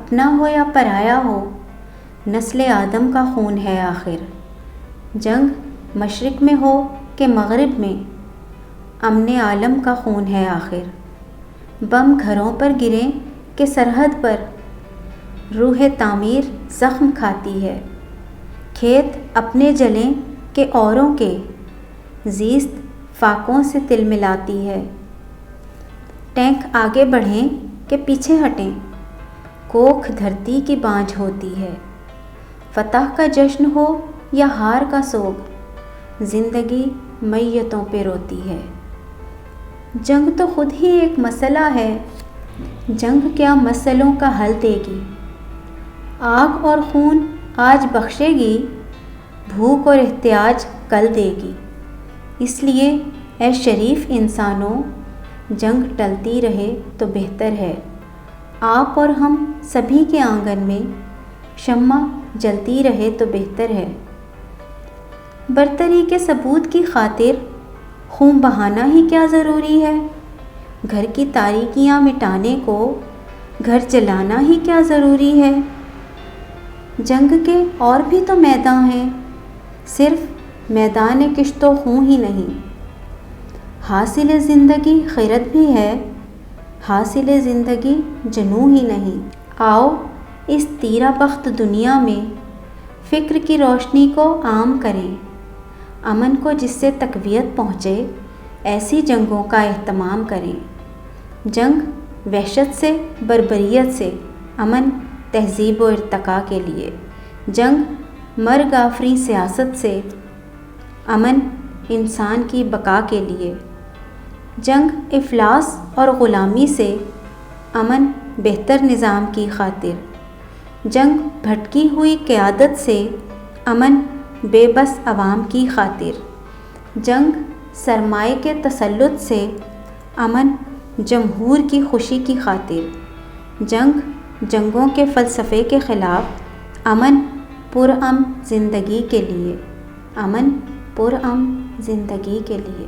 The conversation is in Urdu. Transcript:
اپنا ہو یا پرایا ہو، نسل آدم کا خون ہے آخر۔ جنگ مشرق میں ہو کہ مغرب میں، امن عالم کا خون ہے آخر۔ بم گھروں پر گریں کہ سرحد پر، روح تعمیر زخم کھاتی ہے۔ کھیت اپنے جلیں کہ اوروں کے، زیست فاقوں سے تل ملاتی ہے۔ ٹینک آگے بڑھیں کہ پیچھے ہٹیں، کوکھ دھرتی کی بانجھ ہوتی ہے۔ فتح کا جشن ہو یا ہار کا سوگ، زندگی میتوں پہ روتی ہے۔ جنگ تو خود ہی ایک مسئلہ ہے، جنگ کیا مسئلوں کا حل دے گی؟ آگ اور خون آج بخشے گی، بھوک اور احتیاج کل دے گی۔ اس لیے اے شریف انسانوں، جنگ ٹلتی رہے تو بہتر ہے۔ آپ اور ہم سبھی کے آنگن میں شمع جلتی رہے تو بہتر ہے۔ برتری کے ثبوت کی خاطر خون بہانا ہی کیا ضروری ہے؟ گھر کی تاریکیاں مٹانے کو گھر جلانا ہی کیا ضروری ہے؟ جنگ کے اور بھی تو میدان ہیں، صرف میدان کشت و خون ہی نہیں۔ حاصل زندگی خیرت بھی ہے، حاصل زندگی جنوں ہی نہیں۔ آؤ اس تیرہ بخت دنیا میں فکر کی روشنی کو عام کریں، امن کو جس سے تقویت پہنچے ایسی جنگوں کا اہتمام کریں۔ جنگ وحشت سے، بربریت سے، امن تہذیب و ارتقاء کے لیے۔ جنگ مرگ آفریں سیاست سے، امن انسان کی بقا کے لیے۔ جنگ افلاس اور غلامی سے، امن بہتر نظام کی خاطر۔ جنگ بھٹکی ہوئی قیادت سے، امن بے بس عوام کی خاطر۔ جنگ سرمائے کے تسلط سے، امن جمہور کی خوشی کی خاطر۔ جنگ جنگوں کے فلسفے کے خلاف، امن پرامن زندگی کے لیے۔ امن پرامن زندگی کے لیے۔